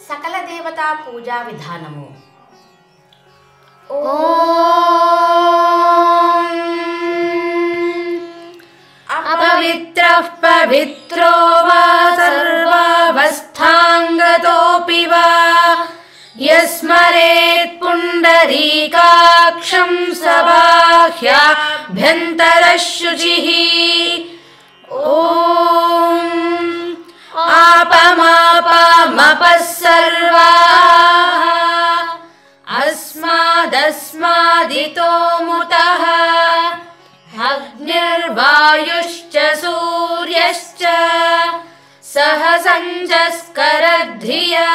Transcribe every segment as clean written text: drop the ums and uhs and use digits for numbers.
సకల దేవతా పూజా విధానము. अपवित्रः पवित्रो वा सर्वावस्थाङ्गतोऽपि वा यस्मरेत् पुण्डरीकाक्षं स बाह्याभ्यन्तरः शुचिः. ॐ आपमापामपः सर्वाः अस्मादस्मादितो मुतः अग्निर्वायुश्च सूर्यश्च सह सञ्जस्करद्धिया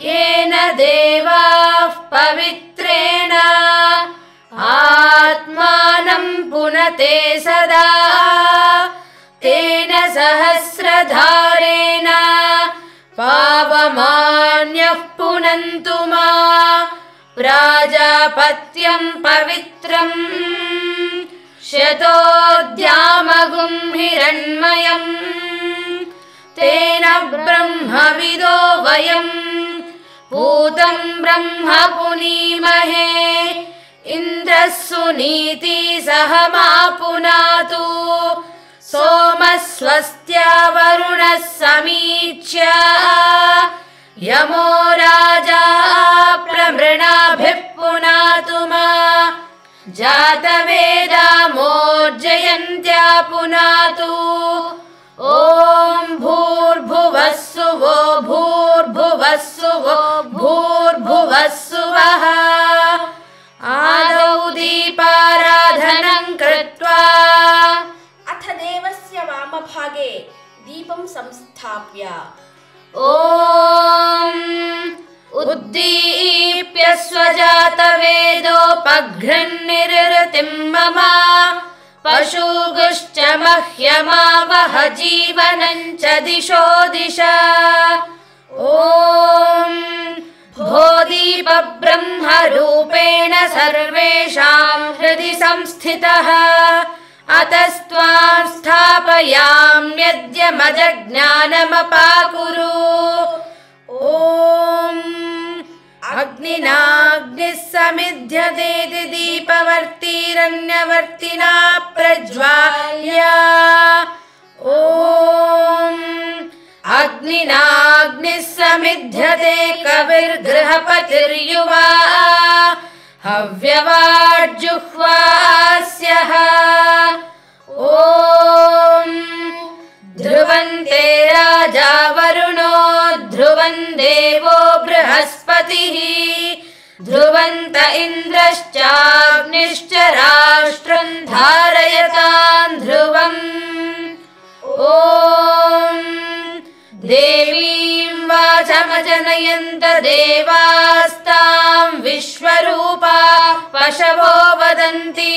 येन देवाः पवित्रेण आत्मानं पुनते सदा तेन सहस्रधारेण पावमान्यः पुनन्तु मा प्राजापत्यं पवित्रम् शतोऽद्यामगुं हिरण्मयम् तेन ब्रह्मविदो वयम् पूतं ब्रह्म पुनीमहे इन्द्रः सुनीति सह मा पुनातु सोमः स्वस्त्या वरुणः समीच्य यमो राजा प्रमृणाभिः पुनातु मा जातवेदा मोर्जयन्त्या पुनातु. ॐ भूर्भुवः सुवो भूर्भुवः सुवो भूर्भुवः सुवः. आदौ दीपाराधनं कृत्वा अथ देवस्य वामभागे दीपं संस्थाप्य ॐ उद्दीप्य स्वजातवेदोपघ्नन्निरृतिं मम पशुगुश्च मह्यमावह जीवनं च दिशो दिश. ॐ भो दीपब्रह्मरूपेण सर्वेषां हृदि संस्थितः अतस्त्वां स्थापयाम्यद्य मदज्ञानमपाकुरु. ॐ अग्निनाग्निः समिध्यतेति दीपवर्तिरन्यवर्तिना प्रज्वाल्य. ॐ अग्निनाग्निः समिध्यते कविर्गृहपतिर्युवा हव्यवाज्जुह्वास्यः. ॐ ध्रुवन्ते राजा वरुणो ध्रुवं देवो बृहस्पतिः ध्रुवन्त इन्द्रश्चाग्निश्च राष्ट्रं धारयतां ध्रुवम्. ॐ देवीं वाचमजनयन्त देवास्तां विश्वरूपा पशवो वदन्ति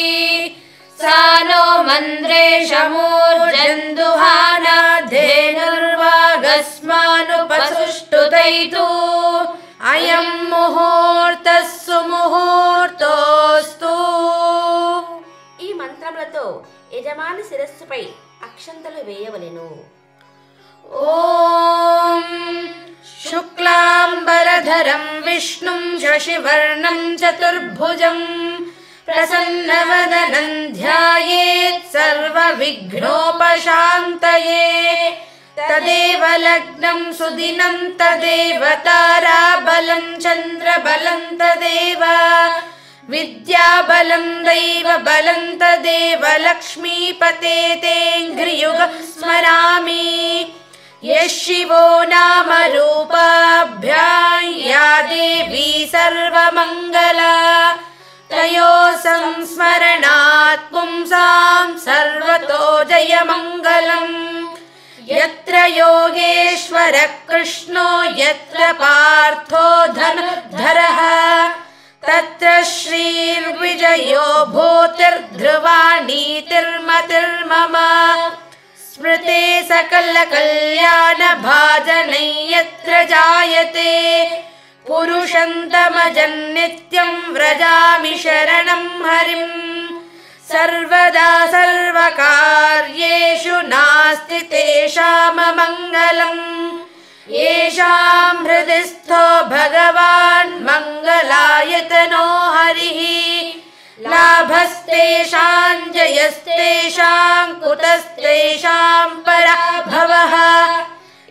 सा नो मन्द्रेशमूर्जन्दुहाना धेनुर्वागस्मानुपसुष्टुतैतु अयं मुहूर्तः सुमुहूर्तोऽस्तु. ఈ మంత్రములతో యజమాని శిరస్సుపై అక్షంతలు వేయవలెను. ॐ शुक्लाम्बरधरं विष्णुं शशिवर्णं चतुर्भुजं प्रसन्नवदनं ध्यायेत् सर्वविघ्नोपशान्तये. तदेव लग्नं सुदिनं तदेव ताराबलं चन्द्रबलं तदेव विद्याबलं दैवबलं तदेव लक्ष्मीपते तेऽङ्घ्रियुग स्मरामि. यः शिवो नाम रूपाभ्यां या देवी सर्वमङ्गला तयोः संस्मरणात् पुंसां सर्वतो जयमङ्गलम्. यत्र योगेश्वरः कृष्णो यत्र पार्थो धनुर्धरः तत्र श्रीर्विजयो भूतिर्ध्रुवा नीतिर्मतिर्मम. स्मृते सकलकल्याणभाजनै यत्र जायते पुरुषन्तमजन्नित्यं व्रजामि शरणं हरिम्. सर्वदा सर्वकार्येषु नास्ति तेषाममङ्गलम्. येषां हृदि स्थो भगवान् मङ्गलायतनो हरिः लाभस्तेषां जयस्तेषां कुतस्तेषां पराभवः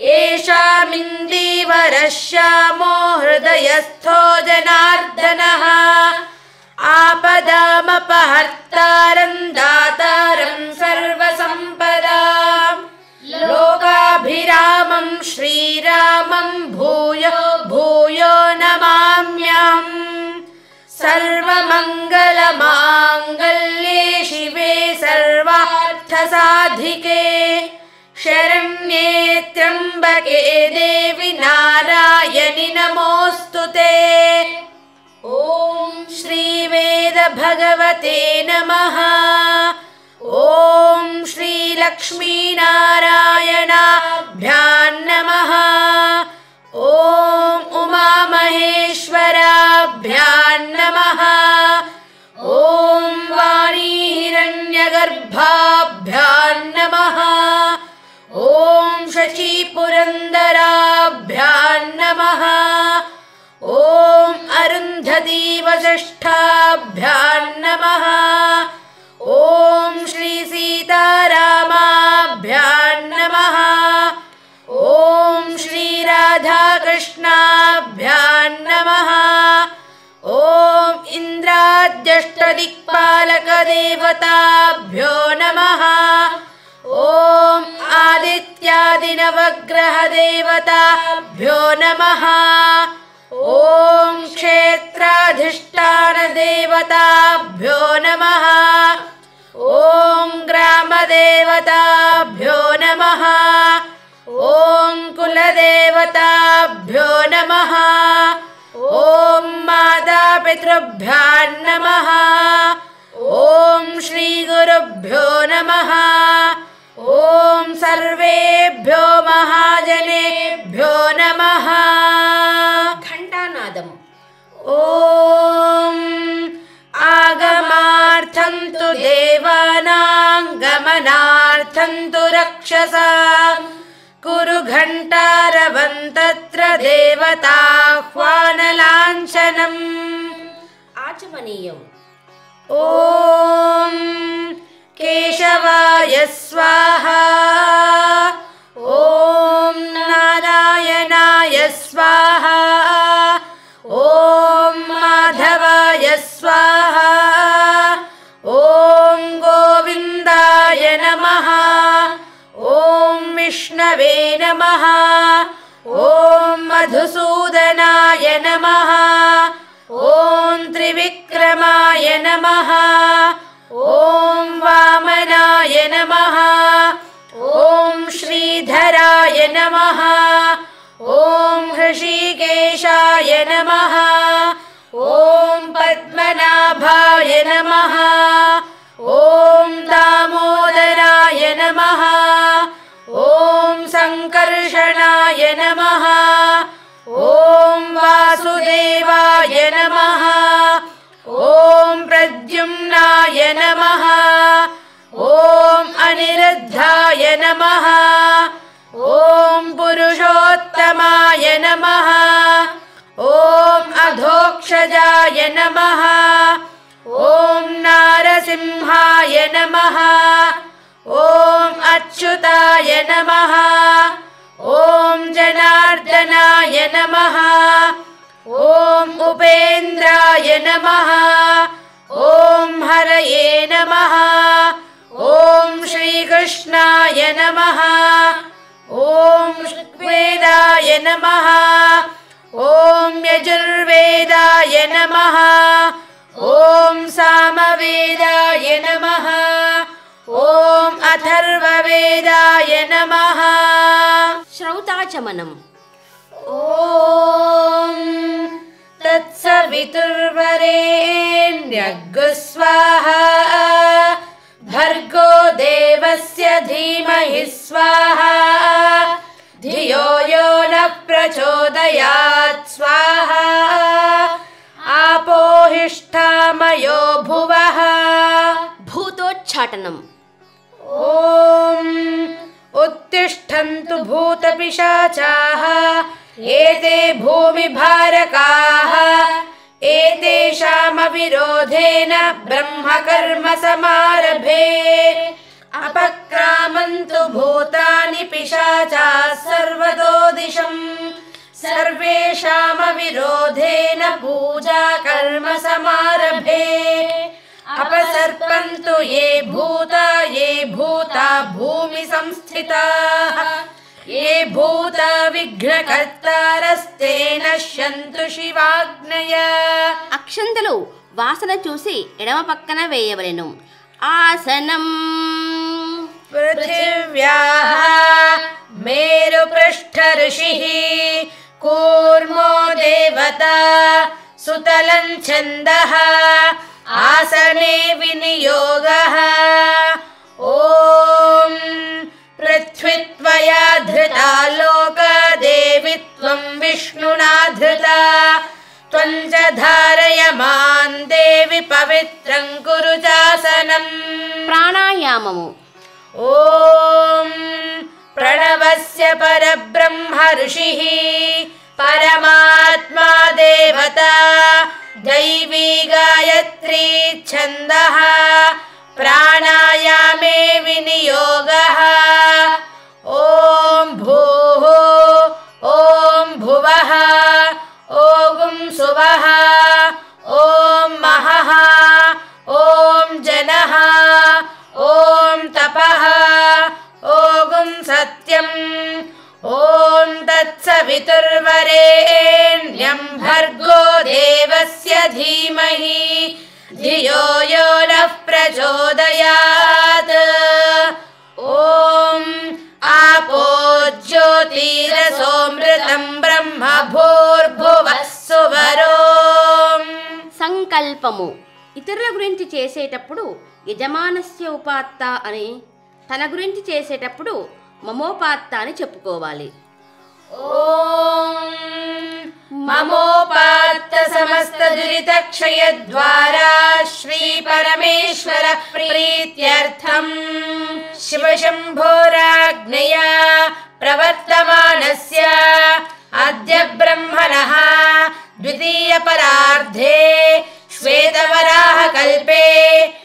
येषामिन्दीवरः श्यामो हृदयस्थो जनार्दनः आपदामपहर्तारं दातारं सर्वसम्पदां लोकाभिरामं श्रीरामं भूयो भूयो नमाम्यहम् सर्वमङ्गलमाङ्गल्ये शिवे सर्वार्थसाधिके शरण्ये त्र्यम्बके देवि नारायणि नमोऽस्तु ते। ॐ श्रीवेदभगवते नमः। ॐ श्रीलक्ष्मीनारायणाभ्यां नमः। ॐ उमामहेश्वराभ्यां नमः। ॐ वाणीहिरण्यगर्भाभ्यां नमः। ॐ शचीपुरन्दराभ्यां नमः। ॐ अरुन्धतीवसिष्ठाभ्यां नमः। ॐ श्रीसीतारामाभ्यां नमः। ॐ श्रीराधाकृष्णाभ्यां नमः। ॐ इन्द्राद्यष्टदिक्पालकदेवताभ्यो नमः। ॐ आदित्यादिनवग्रहदेवताभ्यो नमः। ॐ क्षेत्राधिष्ठानदेवताभ्यो नमः। ॐ ग्रामदेवताभ्यो नमः। ॐ कुलदेवताभ्यो नमः। ॐ मातापितृभ्यां नमः। ॐ श्रीगुरुभ्यो नमः। ॐ सर्वेभ्यो महाजनेभ्यो नमः। घण्टानादम्। ॐ आगमार्थं तु देवानां गमनार्थं तु रक्षसां कुरु घण्टारवं तत्र देवताह्वानलाञ्छनम् आचमनीयम्। ॐ केशवाय स्वाहा। ॐ नारायणाय स्वाहा। ॐ माधवाय स्वाहा। ॐ गोविन्दाय नमः। ॐ विष्णवे नमः। ॐ मधुसूदनाय नमः। ॐ त्रिविक्रमाय नमः। ॐ वामनाय नमः। ॐ श्रीधराय नमः। ॐ हृषीकेशाय नमः। ॐ पद्मनाभाय नमः। ॐ दामोदराय नमः। ॐ सङ्कर्षणाय नमः। ॐ वासुदेवाय नमः। ॐ प्रद्युम्नाय नमः। ॐ अनिरुद्धाय नमः। ॐ पुरुषोत्तमाय नमः। ॐ अधोक्षजाय नमः। ॐ नारसिंहाय नमः। ॐ अच्युताय नमः। ॐ जनार्दनाय नमः। ॐ उपेन्द्राय नमः। ॐ हरये नमः। ॐ श्रीकृष्णाय नमः। ॐ ऋग्वेदाय नमः। ॐ यजुर्वेदाय नमः। ॐ सामवेदाय नमः। ॐ अथर्ववेदाय नमः। श्रौताचमनम्। ॐ तत्सवितुर्वरेण्यर्गः स्वाहा। भर्गो देवस्य धीमहि स्वाहा। धियो यो नः प्रचोदयात् स्वाहा। आपोहिष्ठामयो भुवः। भूतोच्चाटनम्। ॐ उत्तिष्ठ सन्तु भूतपिशाचाः एते भूमिभारकाः एतेषामविरोधेन ब्रह्मकर्म समारभे अपक्रामन्तु भूतानि पिशाचाः सर्वतो दिशम् सर्वेषामविरोधेन पूजा कर्म समारभे अपसर्पन्तु ये भूता भूमि संस्थिताः ये भूता विघ्नकर्तारस्ते नश्यन्तु शिवाग्नय. అక్షంతలు వాసన చూసి ఎడమ పక్కన వేయవలెను. ఆసనం పృథివ్యాః మేరుపృష్ఠ ఋషిః కూర్మో దేవతా సుతలం ఛందః ఆసనే వినియోగః. ఓం పృథ్వీత్వయా ధృతా లోకదేవి త్వం విష్ణునా ధృతా త్వం చ ధారయమాన్ దేవి పవిత్రం కురు చాసనం. ప్రాణాయామము. ఓం ప్రణవస్య పరబ్రహ్మ ఋషిః పరమాత్మా దేవతా దైవీ గాయత్రీ ఛందః ప్రాణాయామే వినియోగః. ఓం భూః ఓం భువః ఓం సువః ఓం మహః ఓం జనః ఓం తపః ఓం సత్యం ఓం తత్సవితుర్వరేణ్యం భర్గో దేవస్య ధీమహి ధియో యో నః ప్రచోదయాత్. ఓం ఆపో జ్యోతిరసోమృతం బ్రహ్మ భూర్భువః సువరోం. సంకల్పము. ఇతరుల గురించి చేసేటప్పుడు యజమానస్య ఉపాత్త అని, తన గురించి చేసేటప్పుడు మమోపాత్త అని చెప్పుకోవాలి. ఓం మమోపాత్త సమస్త దురిత క్షయ ద్వారా శ్రీ పరమేశ్వర ప్రీత్యర్థం శివ శంభోరాజ్ఞయా ప్రవర్తమానస్య అద్య బ్రహ్మణః ద్వితీయ పరార్ధే శ్వేతవరాహ కల్పే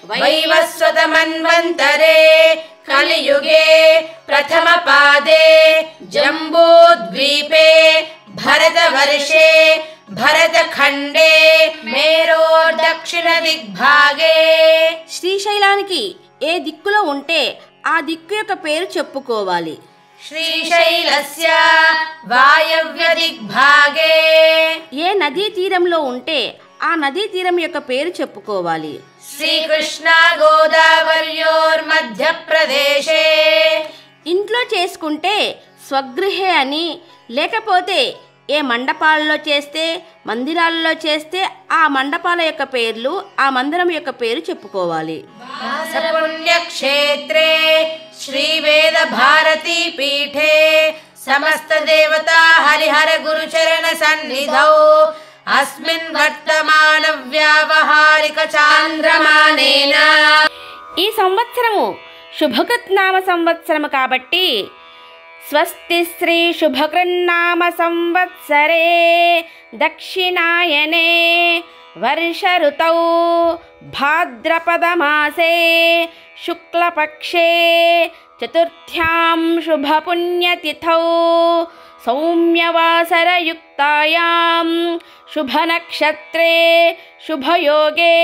వైవస్వత మన్వంతరే కలియుగే ప్రథమ పాదే జంబూద్వీపే భరతవర్షే భరతఖండే మేరోర్ దక్షిణ దిగ్భాగే. శ్రీశైలానికి ఏ దిక్కులో ఉంటే ఆ దిక్కు యొక్క పేరు చెప్పుకోవాలి. శ్రీశైలస్య వాయవ్య దిగ్భాగే. ఏ నదీ తీరంలో ఉంటే ఆ నదీ తీరం యొక్క పేరు చెప్పుకోవాలి. శ్రీకృష్ణ గోదావర్యోర్ మధ్యప్రదేశే. ఇంట్లో చేసుకుంటే స్వగృహే అని, లేకపోతే ఏ మండపాలలో చేస్తే, మందిరాలలో చేస్తే ఆ మండపాల యొక్క పేర్లు, ఆ మందిరం యొక్క పేరు చెప్పుకోవాలి. పుణ్యక్షేత్రే శ్రీ వేద భారతీ పీఠే సమస్త దేవతా హరిహర గురుచరణ సన్నిధౌ అస్మిన్ వర్తమాన వ్యావహారిక చాంద్రమానేన. ఈ సంవత్సరము శుభకృత్నామ సంవత్సరము కాబట్టి స్వస్తి శ్రీ శుభకృన్నామ సంవత్సరే దక్షిణాయనే వర్ష ఋతౌ భాద్రపద మాసే శుక్లపక్షే చతుర్థ్యాం శుభపుణ్యతిథౌ సౌమ్యవాసరయుక్తాయాం శుభనక్షత్రే శుభయోగే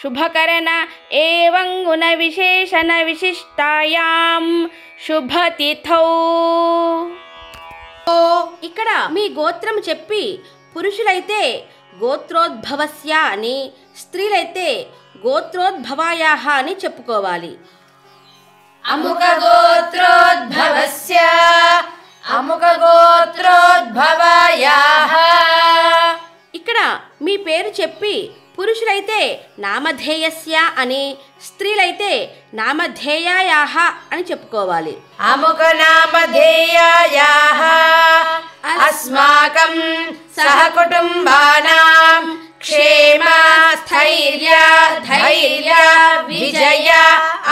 శుభకరణ ఏవం గుణ విశేషణ విశిష్టాయాం శుభతిథౌ. ఇక్కడ మీ గోత్రం చెప్పి పురుషులైతే గోత్రోద్భవస్య అని, స్త్రీలైతే గోత్రోద్భవాయాః అని చెప్పుకోవాలి. అముక గోత్రోద్భవస్య అముక గోత్రోద్భవాయాః. ఇక్కడ మీ పేరు చెప్పి పురుషులైతే నామధేయస్య అని, స్త్రీలైతే నామధేయాయాః అని చెప్పుకోవాలి. అముక నామధేయాయాః అస్మాకం సహకుటుంబానాం क्षेम स्थैर्य धैर्य विजय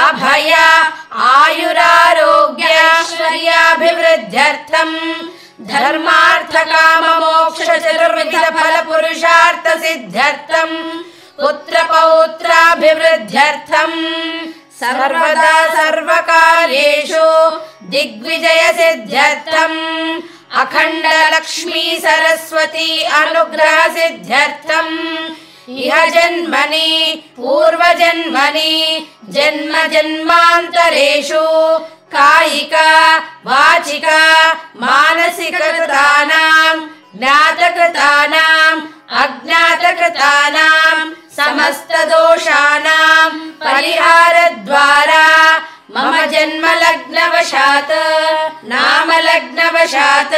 अभय आयुरारोग्य ऐश्वर्याभिवृद्ध्यर्थं धर्मार्थ काम मोक्ष चतुर्विध फल पुरुषार्थ सिद्ध्यर्थं पुत्र पौत्राभिवृद्ध्यर्थं सर्वदा सर्वकार्येषु दिग्विजय सिद्ध्यर्थम् अखंड लक्ष्मी सरस्वती अनुग्रह सिद्ध्यर्थम् इह जन्मनि पूर्व जन्मनि जन्म जन्मान्तरेषु कायिक वाचिक मानसिककृतानां ज्ञातकृतानां अज्ञातकृतानां समस्त दोषानां परिहारद्वारा मम जन्म लग्नवशात् नाम लग्नवशात्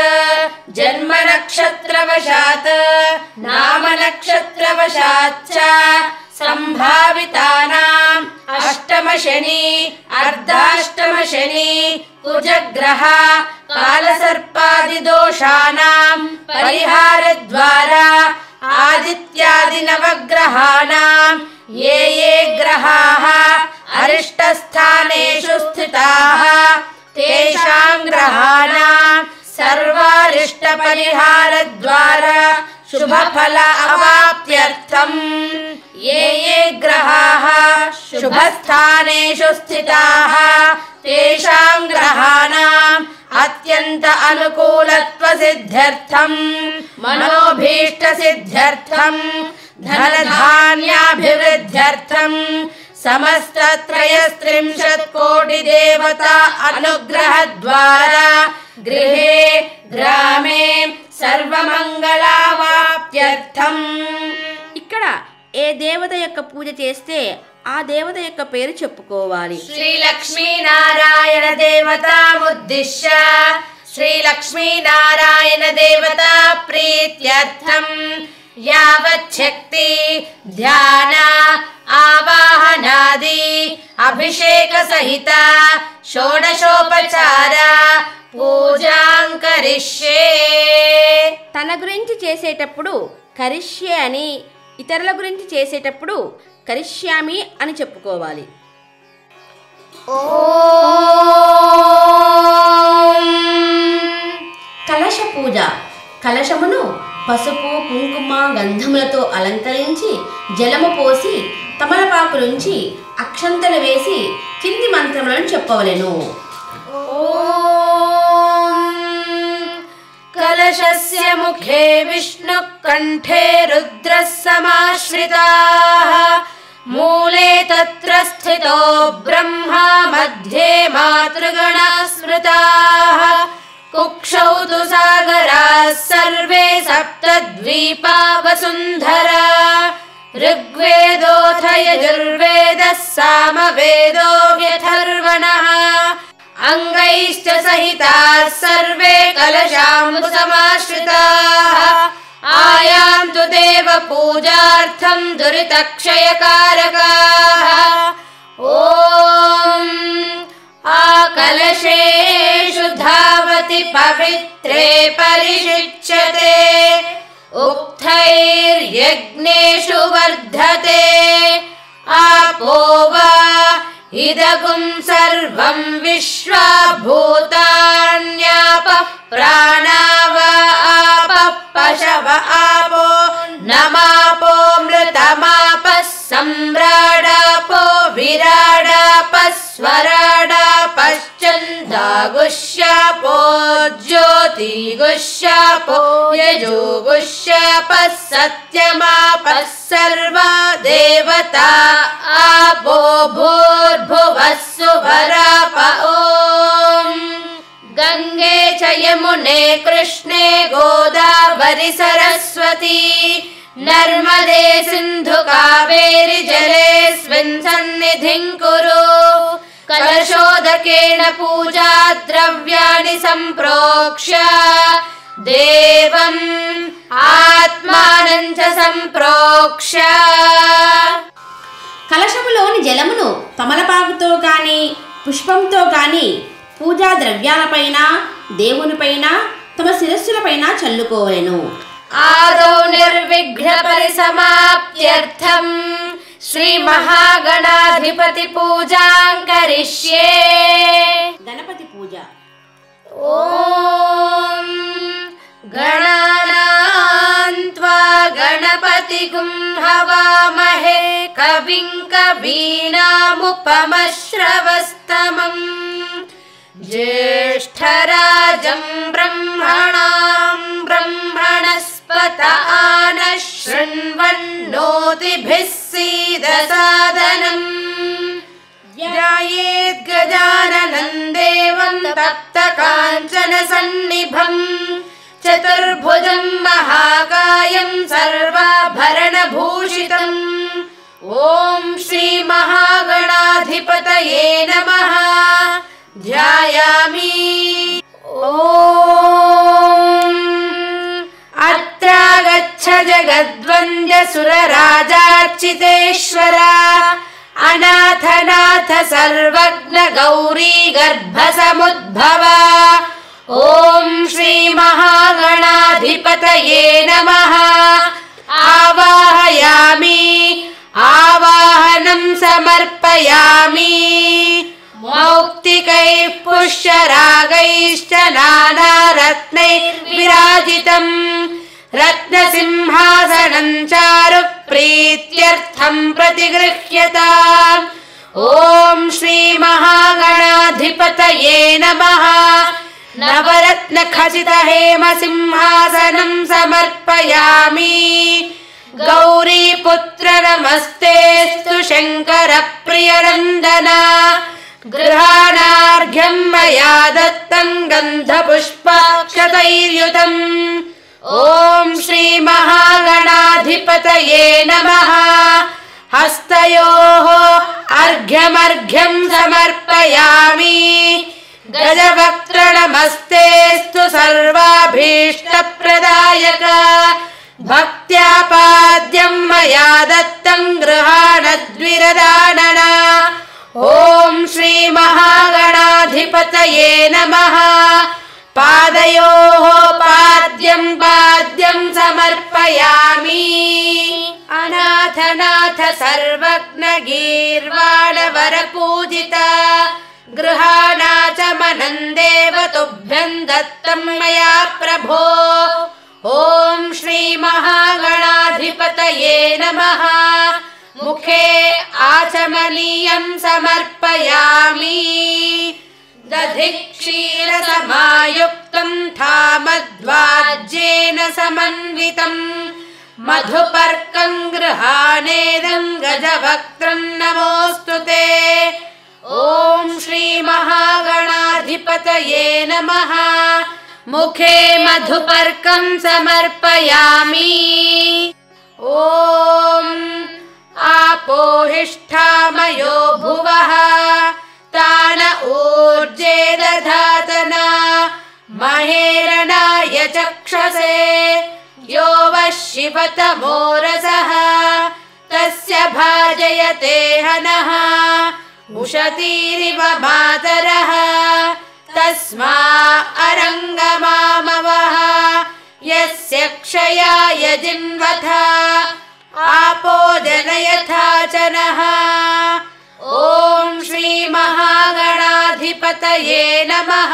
जन्म नक्षत्रवशात् नाम नक्षत्रवशात् च संभावितानां अष्टम शनि अर्धाष्टम शनि कुजग्रह कालसर्पादि दोषानां परिहारद्वारा आदित्यादि नवग्रहाणां ये ये ग्रहाः अरिष्टस्थानेषु स्थिताः तेषां ग्रहाणां सर्वारिष्टपरिहारद्वारा शुभफल अवाप्त्यर्थं ये ये ग्रहाः शुभस्थानेषु स्थिताः तेषां ग्रहाणां अत्यंत अनुकूलत्व सिद्ध्यर्थं मनोभीष्ट सिद्ध्यर्थं धनधान्याभिवृद्ध्यर्थं समस्त त्रयस्त्रिंशत् कोटि देवता अनुग्रह द्वारा गृहे ग्रामे सर्वमंगलावाप्त्यर्थं ఇక్కడ ఏ దేవత యొక్క పూజ చేస్తే ఆ దేవత యొక్క పేరు చెప్పుకోవాలి. శ్రీ లక్ష్మీ నారాయణ దేవతాముద్దిశ్య శ్రీ లక్ష్మీ నారాయణ దేవతా ప్రీత్యర్థం యావచ్చక్తి ధ్యాన ఆవాహనాది అభిషేక సహిత షోడశోపచార పూజాం కరిష్యే. తన గురించి చేసేటప్పుడు కరిష్యే అని, ఇతరుల గురించి చేసేటప్పుడు కరిష్యామి అని చెప్పుకోవాలి. కలశ పూజ. కలశమును పసుపు కుంకుమ గంధములతో అలంకరించి జలము పోసి తమలపాకు నుంచి అక్షంతలు వేసి కింది మంత్రములను చెప్పవలెను. कलशस्य मुखे विष्णुः कंठे रुद्रः समाश्रिताः मूले तत्र स्थितो ब्रह्मा मध्ये मातृगणाः स्मृताः कुक्षौ तु सागराः सर्वे सप्तद्वीपा वसुन्धरा ऋग्वेदोऽथ यजुर्वेदः सामवेदो व्यथर्वणः अंगैश्च सहिताः सर्वे कलशाम्बु समाश्रिताः आयान्तु देव पूजार्थं दुरितक्षयकारकाः. ॐ आकलशेषु धावति पवित्रे परिशिच्यते उक्थैर्यज्ञेषु वर्धते आपो वा इदगुं सर्वं विश्वा भूतान्यापः प्राणाव आपः पशव आपो नमापो मृतमापः सम्राडापो विराडापः स्वराडापश्चन्दागुष्यापो ज्योतिगुष्यापो यजुगुष्यापः सत्यमापः सर्वा देवता आपो भूर्भुवः सुवराप. ॐ गंगे च यमुने कृष्णे गोदावरि सरस्वती नर्मदे सिन्धु कावेरि जलेऽस्मिन् सन्निधिं कुरु. कलशोदकेन पूजा द्रव्याणि सम्प्रोक्ष्य देवम् आत्मानं च सम्प्रोक्ष्य. కలశములోని జలమును తమలపాకుతో కానీ పుష్పంతో కానీ పూజా ద్రవ్యాలపైన దేవునిపైన తమ శిరస్సులపైన చల్లుకోవలెను. आदौ निर्विघ्नपरिसमाप्त्यर्थम् श्रीमहागणाधिपति पूजां करिष्ये। गणपति पूजा। ॐ गणानां त्वा गणपतिगुं हवामहे कविं कवीनामुपमश्रवस्तमम् ज्येष्ठराजं ब्रह्मणां ब्रह्मणस्पत आनः शृण्वन्नोतिभिः सीदसादनम् ध्यायेत् गजाननं देवं तप्तकाञ्चनसन्निभम् चतुर्भुजं महाकायं सर्वाभरणभूषितम्। ॐ श्रीमहागणाधिपतये नमः। ध्यायामि। ॐ अत्रागच्छ जगद्वन्द्यसुरराजार्चितेश्वर अनाथनाथ सर्वज्ञ गौरी गर्भसमुद्भव। ॐ श्रीमहागणाधिपतये नमः। आवाहयामि आवाहनं समर्पयामि मौक्तिकैः पुष्यरागैश्च नानारत्नैर्विराजितम् रत्नसिंहासनं चारु प्रीत्यर्थं प्रतिगृह्यताम्। ॐ श्रीमहागणाधिपतये नमः। नवरत्नखचितहेमसिंहासनं समर्पयामि गौरीपुत्र नमस्तेऽस्तु शङ्करप्रियनन्दन। गृहाणार्घ्यं मया दत्तं गन्धपुष्पाक्षतैर्युतम्। ॐ श्रीमहागणाधिपतये नमः। हस्तयोः अर्घ्यमर्घ्यं समर्पयामि गजवक्त्र नमस्तेऽस्तु सर्वाभीष्टप्रदायक। भक्त्या पाद्यं मया दत्तं गृहाणद्विरदानन। ॐ श्रीमहागणाधिपतये नमः। पादयोः पाद्यं पाद्यं समर्पयामि अनाथनाथ सर्वज्ञ गीर्वाणवरपूजित। गृहाणाचमनं देव तुभ्यं दत्तं मया प्रभो। ॐ श्रीमहागणाधिपतये नमः। मुखे आचमनीयं समर्पयामि दधिक्षीरसमायुक्तं थामद्वाज्येन समन्वितं मधुपर्कं गृहाणेदं गजवक्त्रं नमोऽस्तु ते। ॐ श्रीमहागणाधिपतये नमः। मुखे मधुपर्कं समर्पयामि। ॐ आपोहिष्ठामयो भुवः तान ऊर्जे दधातना महेरणाय चक्षसे। यो वः शिवतमो रसः तस्य भाजयते हनः। उशतीरिव मातरः तस्मा अरङ्गमामवः। यस्य क्षयाय जिन्वथ आपो जनयथा च नः। ॐ श्रीमहागणाधिपतये नमः।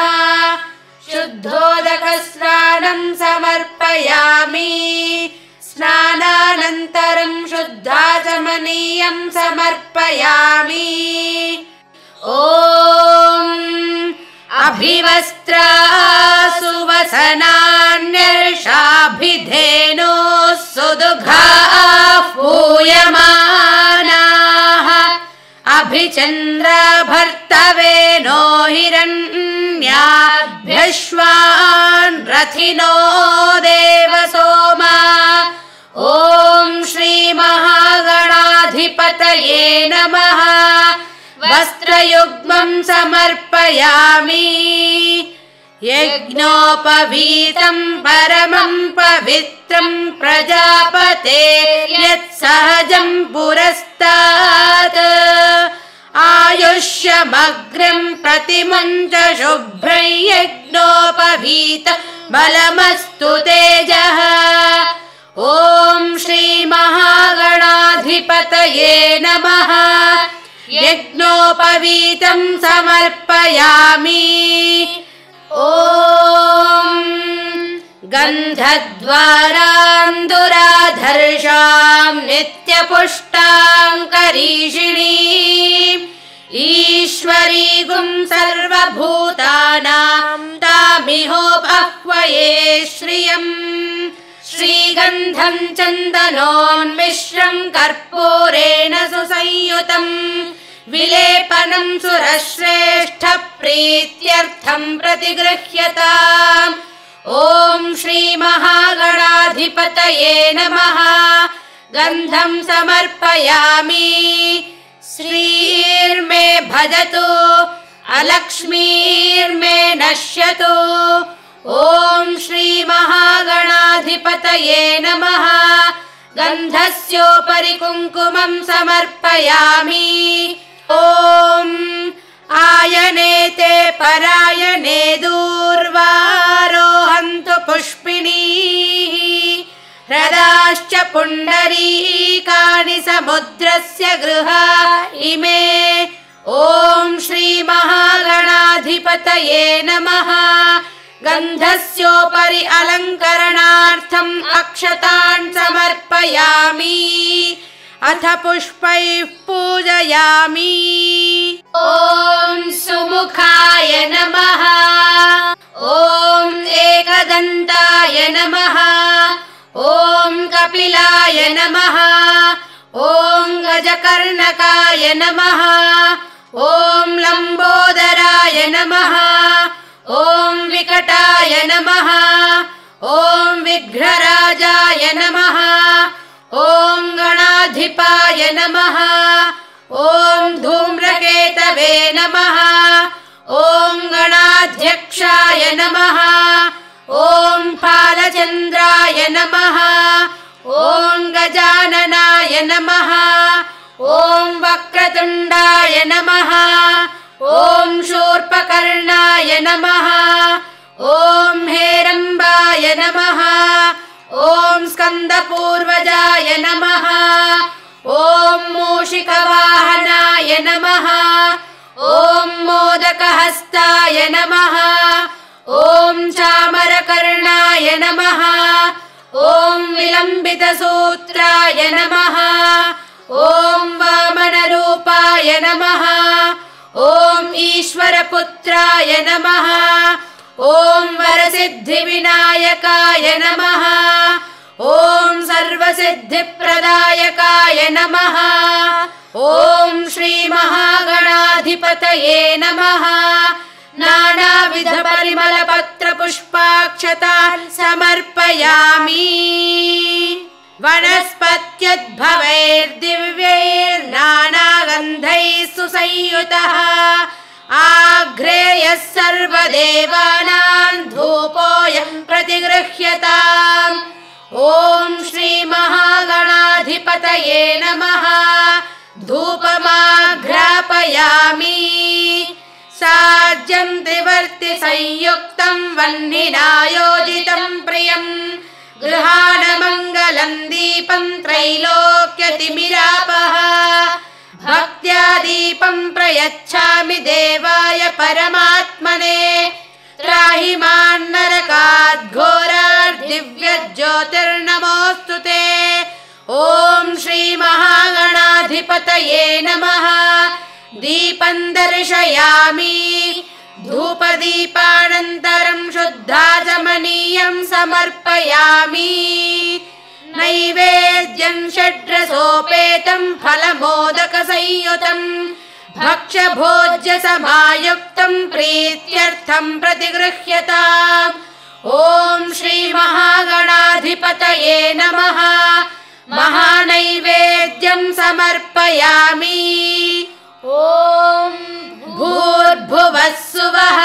शुद्धोदकस्नानं समर्पयामि। स्नानानन्तरं शुद्धाचमनीयं समर्पयामि। ॐ अभिवस्त्रा सुवसनान्यर्षाभिधेनोः सुदुघाः पूयमानाः। अभिचन्द्राभर्तवे नो हिरण्याभ्यश्वान् रथिनो देव सोमा। ॐ श्रीमहागणाधिपतये नमः। वस्त्रयुग्मं समर्पयामि। यज्ञोपवीतं परमं पवित्रं प्रजापते यत्सहजं पुरस्तात्। आयुष्यमग्र्यं प्रतिमुञ्च शुभ्रं यज्ञोपवीत बलमस्तु तेजः। नमः यज्ञोपवीतं समर्पयामि ॐ गन्धद्वारान्दुराधर्षां नित्यपुष्टां करीषिणीम् ईश्वरीगुं सर्वभूतानां तामिहोपह्वये श्रियम् श्रीगन्धं चन्दनोन्मिश्रं कर्पूरेण सुसंयुतं विलेपनं सुरश्रेष्ठ प्रीत्यर्थं प्रतिगृह्यताम् ॐ श्रीमहागणाधिपतये नमः गन्धं समर्पयामि श्रीर्मे भजतु अलक्ष्मीर्मे नश्यतु ॐ श्रीमहागणाधिपतये नमः गन्धस्योपरि कुङ्कुमं समर्पयामि ॐ आयनेते परायणे दूर्वारोहन्तु पुष्पिणीः हृदाश्च पुण्डरीकानि समुद्रस्य गृहा इमे ॐ श्रीमहागणाधिपतये नमः गन्धस्योपरि अलङ्करणार्थम् अक्षतान् समर्पयामि अथ पुष्पैः पूजयामि ॐ सुमुखाय नमः ॐ एकदन्ताय नमः ॐ कपिलाय नमः ॐ गजकर्णकाय नमः ॐ लम्बोदराय नमः ॐ विकटाय नमः ॐ विघ्नराजाय नमः ॐ गणाधिपाय नमः ॐ धूम्रकेतवे नमः ॐ गणाध्यक्षाय नमः ॐ फालचन्द्राय नमः ॐ गजाननाय नमः ॐ वक्रतुण्डाय नमः ॐ शूर्पकर्णाय नमः ॐ हेरम्बाय नमः ॐ स्कन्दपूर्वजाय नमः ॐ मूषिकवाहनाय नमः ॐ मोदकहस्ताय नमः ॐ चामरकर्णाय नमः ॐ विलम्बितसूत्राय नमः ॐ वामनरूपाय नमः ॐ ईश्वरपुत्राय नमः ॐ वरसिद्धिविनायकाय नमः ॐ सर्वसिद्धिप्रदायकाय नमः ॐ श्रीमहागणाधिपतये नमः नानाविधपरिमलपत्रपुष्पाक्षतान् समर्पयामि वनस्पत्यद्भवैर्दिव्यैर्नानागन्धैः सुसंयुतः आघ्रेयः सर्वदेवानां धूपोऽयं प्रतिगृह्यताम् ॐ श्रीमहागणाधिपतये नमः धूपमाघ्रापयामि साज्यं त्रिवर्ति संयुक्तं वह्निनायोजितं प्रियं गृहाणमङ्गलं दीपं त्रैलोक्यतिमिरापः भक्त्या दीपं प्रयच्छामि देवाय परमात्मने त्राहि मां नरकात् घोरात् दिव्यज्योतिर्नमोऽस्तु ते ॐ श्रीमहागणाधिपतये नमः दीपं दर्शयामि धूपदीपानन्तरं शुद्धाचमनीयं समर्पयामि नैवेद्यं षड्रसोपेतं फलमोदकसंयुतं भक्ष्यभोज्यसमायुक्तं प्रीत्यर्थं प्रतिगृह्यताम् ॐ श्रीमहागणाधिपतये नमः महानैवेद्यं समर्पयामि ॐ भूर्भुवः सुवः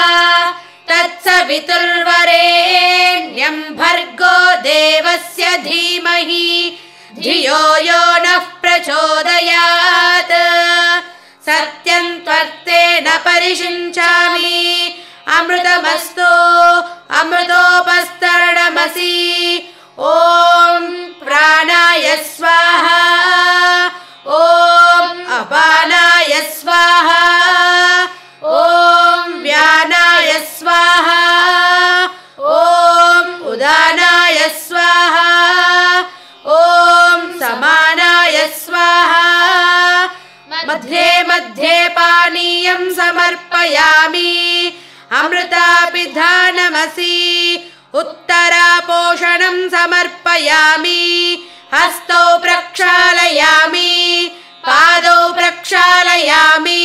तत्सवितुर्वरेण्यं भर्गो देवस्य धीमहि धियो यो नः प्रचोदयात् सत्यं त्वत्तेन परिषिञ्चामि अमृतमस्तु अमृतोपस्तरणमसि ॐ प्राणाय स्वाहा ॐ समर्पयामि अमृतापिधानमसि उत्तरापोषणं समर्पयामि हस्तौ प्रक्षालयामि पादौ प्रक्षालयामि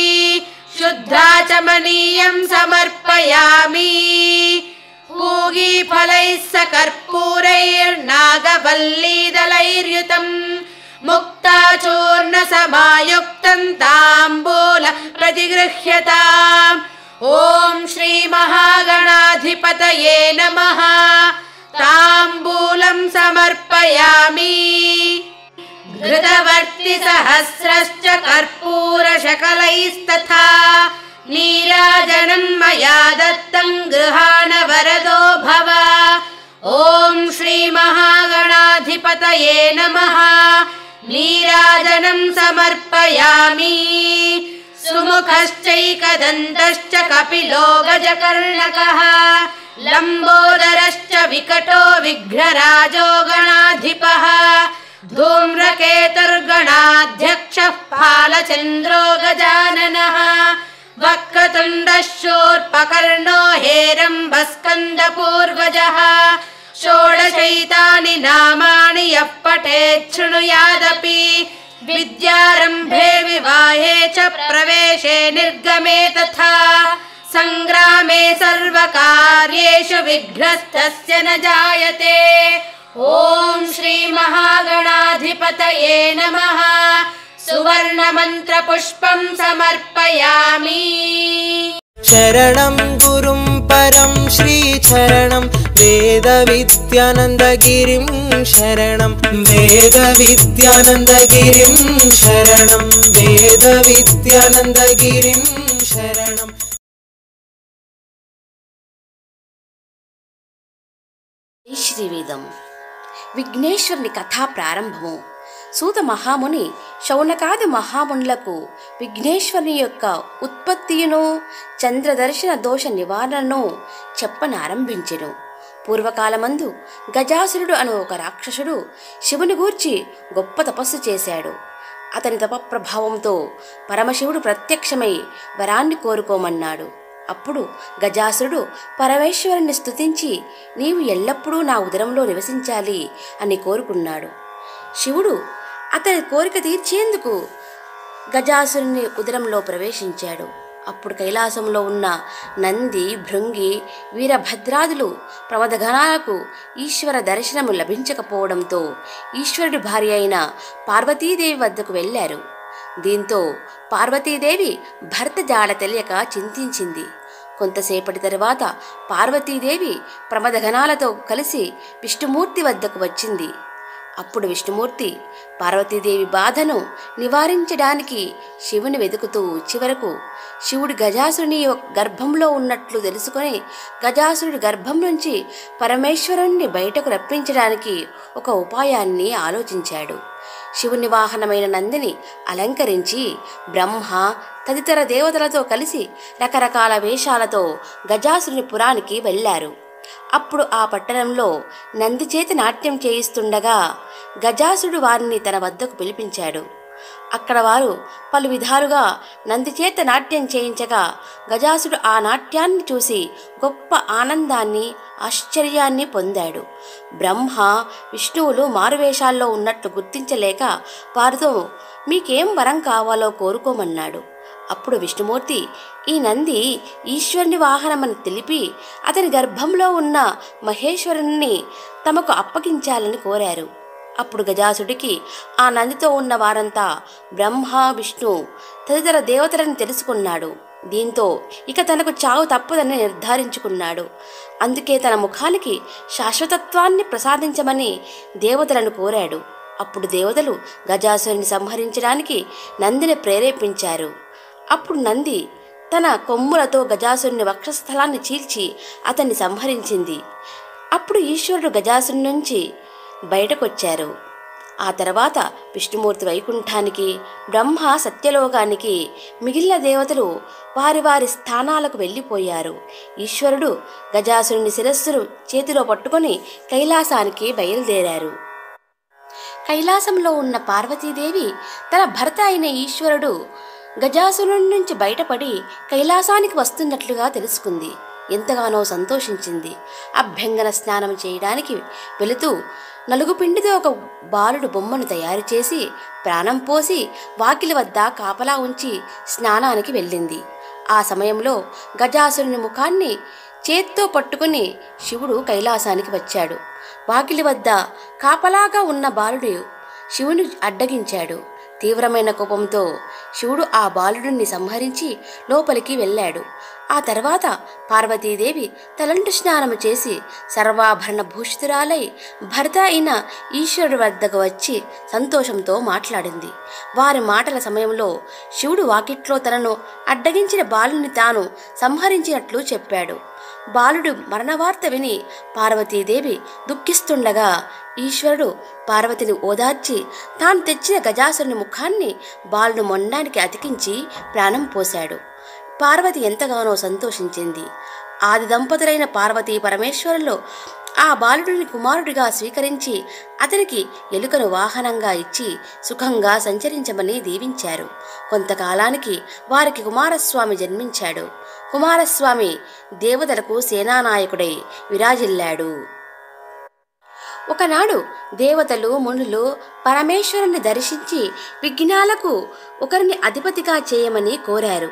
शुद्धाचमनीयं समर्पयामि पूगीफलैः सकर्पूरैर्नागवल्लीदलैर्युतं मुक्ताचूर्णसमायुक्तं ताम्बूल प्रतिगृह्यताम् ॐ श्रीमहागणाधिपतये नमः ताम्बूलं समर्पयामि घृतवर्तिसहस्रश्च कर्पूरशकलैस्तथा नीराजनं मया दत्तं गृहाण वरदो भव ॐ श्रीमहागणाधिपतये नमः नीराजनं समर्पयामि सुमुखश्चैकदन्तश्च कपिलो गजकर्णकः लम्बोदरश्च विकटो विघ्नराजो गणाधिपः धूम्रकेतुर्गणाध्यक्षः फालचन्द्रो गजाननः वक्रतुण्डः शूर्पकर्णो हेरम्बस्कन्दपूर्वजः षोडशैतानि नामानि यः पठेत् शृणुयादपि विद्यारम्भे विवाहे च प्रवेशे निर्गमे तथा संग्रामे सर्वकार्येषु विघ्नस्तस्य न जायते ॐ श्रीमहागणाधिपतये नमः सुवर्णमन्त्रपुष्पं समर्पयामि शरणं गुरुं परं श्रीचरणं वेदविद्यानन्दगिरिं शरणं वेदविद्यानन्दगिरिं शरणं वेदविद्यानन्दगिरिं शरणम् శ్రీవేదం విఘ్నేశ్వరుని కథా ప్రారంభము. సూత మహాముని శౌనకాది మహామునులకు విఘ్నేశ్వరుని యొక్క ఉత్పత్తియును చంద్రదర్శన దోష నివారణను చెప్పనారంభించెను. పూర్వకాలమందు గజాసురుడు అను ఒక రాక్షసుడు శివుని గూర్చి గొప్ప తపస్సు చేశాడు. అతని తప ప్రభావంతో పరమశివుడు ప్రత్యక్షమై వరాన్ని కోరుకోమన్నాడు. అప్పుడు గజాసురుడు పరమేశ్వరుని స్తుతించి నీవు ఎల్లప్పుడూ నా ఉదరంలో నివసించాలి అని కోరుకున్నాడు. శివుడు అతని కోరిక తీర్చేందుకు గజాసురుని ఉదరంలో ప్రవేశించాడు. అప్పుడు కైలాసంలో ఉన్న నంది, భృంగి, వీరభద్రాదులు ప్రమదగణాలకు ఈశ్వర దర్శనము లభించకపోవడంతో ఈశ్వరుడి భార్య అయిన పార్వతీదేవి వద్దకు వెళ్ళారు. దీంతో పార్వతీదేవి భర్త జాడ తెలియక చింతించింది. కొంతసేపటి తరువాత పార్వతీదేవి ప్రమదగణాలతో కలిసి విష్ణుమూర్తి వద్దకు వచ్చింది. అప్పుడు విష్ణుమూర్తి పార్వతీదేవి బాధను నివారించడానికి శివుని వెతుకుతూ చివరకు శివుడి గజాసురుని గర్భంలో ఉన్నట్లు తెలుసుకొని గజాసురుడి గర్భం నుంచి పరమేశ్వరుణ్ణి బయటకు రప్పించడానికి ఒక ఉపాయాన్ని ఆలోచించాడు. శివుని వాహనమైన నందిని అలంకరించి బ్రహ్మ తదితర దేవతలతో కలిసి రకరకాల వేషాలతో గజాసురుని పురానికి వెళ్ళారు. అప్పుడు ఆ పట్టణంలో నంది చేత నాట్యం చేయిస్తుండగా గజాసురుడు వారిని తన వద్దకు పిలిపించాడు. అక్కడ వారు పలు విధాలుగా నంది చేత నాట్యం చేయించగా గజాసురుడు ఆ నాట్యాన్ని చూసి గొప్ప ఆనందాన్ని, ఆశ్చర్యాన్ని పొందాడు. బ్రహ్మ, విష్ణువులు మారువేషాల్లో ఉన్నట్లు గుర్తించలేక వారితో మీకేం వరం కావాలో కోరుకోమన్నాడు. అప్పుడు విష్ణుమూర్తి ఈ నంది ఈశ్వరుని వాహనమని తెలిపి అతని గర్భంలో ఉన్న మహేశ్వరుణ్ణి తమకు అప్పగించాలని కోరారు. అప్పుడు గజాసుడికి ఆ నందితో ఉన్న వారంతా బ్రహ్మ, విష్ణు తదితర దేవతలను తెలుసుకున్నాడు. దీంతో ఇక తనకు చావు తప్పదని నిర్ధారించుకున్నాడు. అందుకే తన ముఖానికి శాశ్వతత్వాన్ని ప్రసాదించమని దేవతలను కోరాడు. అప్పుడు దేవతలు గజాసురుని సంహరించడానికి నందిని ప్రేరేపించారు. అప్పుడు నంది తన కొమ్ములతో గజాసురుని వక్షస్థలాన్ని చీల్చి అతన్ని సంహరించింది. అప్పుడు ఈశ్వరుడు గజాసురుని నుంచి బయటకొచ్చారు. ఆ తర్వాత విష్ణుమూర్తి వైకుంఠానికి, బ్రహ్మ సత్యలోకానికి, మిగిలిన దేవతలు వారి వారి స్థానాలకు వెళ్ళిపోయారు. ఈశ్వరుడు గజాసురుని శిరస్సును చేతిలో పట్టుకొని కైలాసానికి బయలుదేరారు. కైలాసంలో ఉన్న పార్వతీదేవి తన భర్త అయిన ఈశ్వరుడు గజాసురుడి నుంచి బయటపడి కైలాసానికి వస్తున్నట్లుగా తెలుసుకుంది. ఎంతగానో సంతోషించింది. అభ్యంగన స్నానం చేయడానికి వెళుతూ నలుగుపిండితో ఒక బాలుడు బొమ్మను తయారు చేసి ప్రాణం పోసి వాకిలి వద్ద కాపలా ఉంచి స్నానానికి వెళ్ళింది. ఆ సమయంలో గజాసురుని ముఖాన్ని చేత్తో పట్టుకుని శివుడు కైలాసానికి వచ్చాడు. వాకిలి వద్ద కాపలాగా ఉన్న బాలుడు శివుని అడ్డగించాడు. తీవ్రమైన కోపంతో శివుడు ఆ బాలుడిని సంహరించి లోపలికి వెళ్ళాడు. ఆ తర్వాత పార్వతీదేవి తలంటు స్నానము చేసి సర్వాభరణ భూషితురాలై భర్త అయిన ఈశ్వరుడి వద్దకు వచ్చి సంతోషంతో మాట్లాడింది. వారి మాటల సమయంలో శివుడు వాకిట్లో తనను అడ్డగించిన బాలుని తాను సంహరించినట్లు చెప్పాడు. బాలుడు మరణవార్త విని పార్వతీదేవి దుఃఖిస్తుండగా ఈశ్వరుడు పార్వతిని ఓదార్చి తాను తెచ్చిన గజాసురుని ముఖాన్ని బాలుడు మొండానికి అతికించి ప్రాణం పోశాడు. పార్వతి ఎంతగానో సంతోషించింది. ఆది దంపతులైన పార్వతీ పరమేశ్వరులు ఆ బాలుడిని కుమారుడిగా స్వీకరించి అతనికి ఎలుకను వాహనంగా ఇచ్చి సుఖంగా సంచరించమని దీవించారు. కొంతకాలానికి వారికి కుమారస్వామి జన్మించాడు. కుమారస్వామి దేవతలకు సేనానాయకుడై విరాజిల్లాడు. ఒకనాడు దేవతలు మునులు పరమేశ్వరుని దర్శించి విఘ్నాలకు ఒకరిని అధిపతిగా చేయమని కోరారు.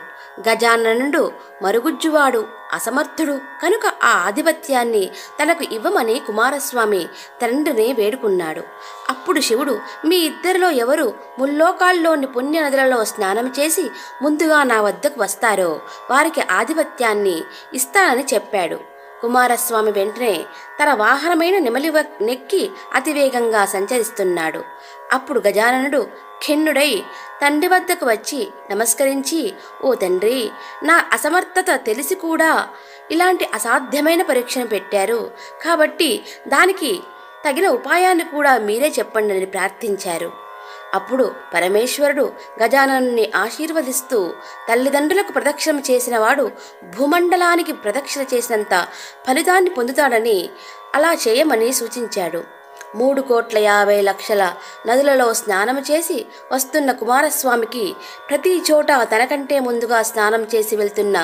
గజాననుడు మరుగుజ్జువాడు, అసమర్థుడు కనుక ఆ ఆధిపత్యాన్ని తనకు ఇవ్వమని కుమారస్వామి తండ్రిని వేడుకున్నాడు. అప్పుడు శివుడు, మీ ఇద్దరిలో ఎవరు ముల్లోకాల్లోని పుణ్య నదులలో స్నానం చేసి ముందుగా నా వద్దకు వస్తారో వారికి ఆధిపత్యాన్ని ఇస్తానని చెప్పాడు. కుమారస్వామి వెంటనే తన వాహనమైన నెమలి నెక్కి అతివేగంగా సంచరిస్తున్నాడు. అప్పుడు గజాననుడు ఖిన్నుడై తండ్రి వద్దకు వచ్చి నమస్కరించి, ఓ తండ్రి, నా అసమర్థత తెలిసి కూడా ఇలాంటి అసాధ్యమైన పరీక్షను పెట్టారు కాబట్టి దానికి తగిన ఉపాయాన్ని కూడా మీరే చెప్పండి అని ప్రార్థించారు. అప్పుడు పరమేశ్వరుడు గజాననుని ఆశీర్వదిస్తూ తల్లిదండ్రులకు ప్రదక్షిణ చేసిన వాడు భూమండలానికి ప్రదక్షిణ చేసినంత ఫలితాన్ని పొందుతాడని అలా చేయమని సూచించాడు. 3,50,00,000 నదులలో స్నానం చేసి వస్తున్న కుమారస్వామికి ప్రతి చోట తనకంటే ముందుగా స్నానం చేసి వెళ్తున్న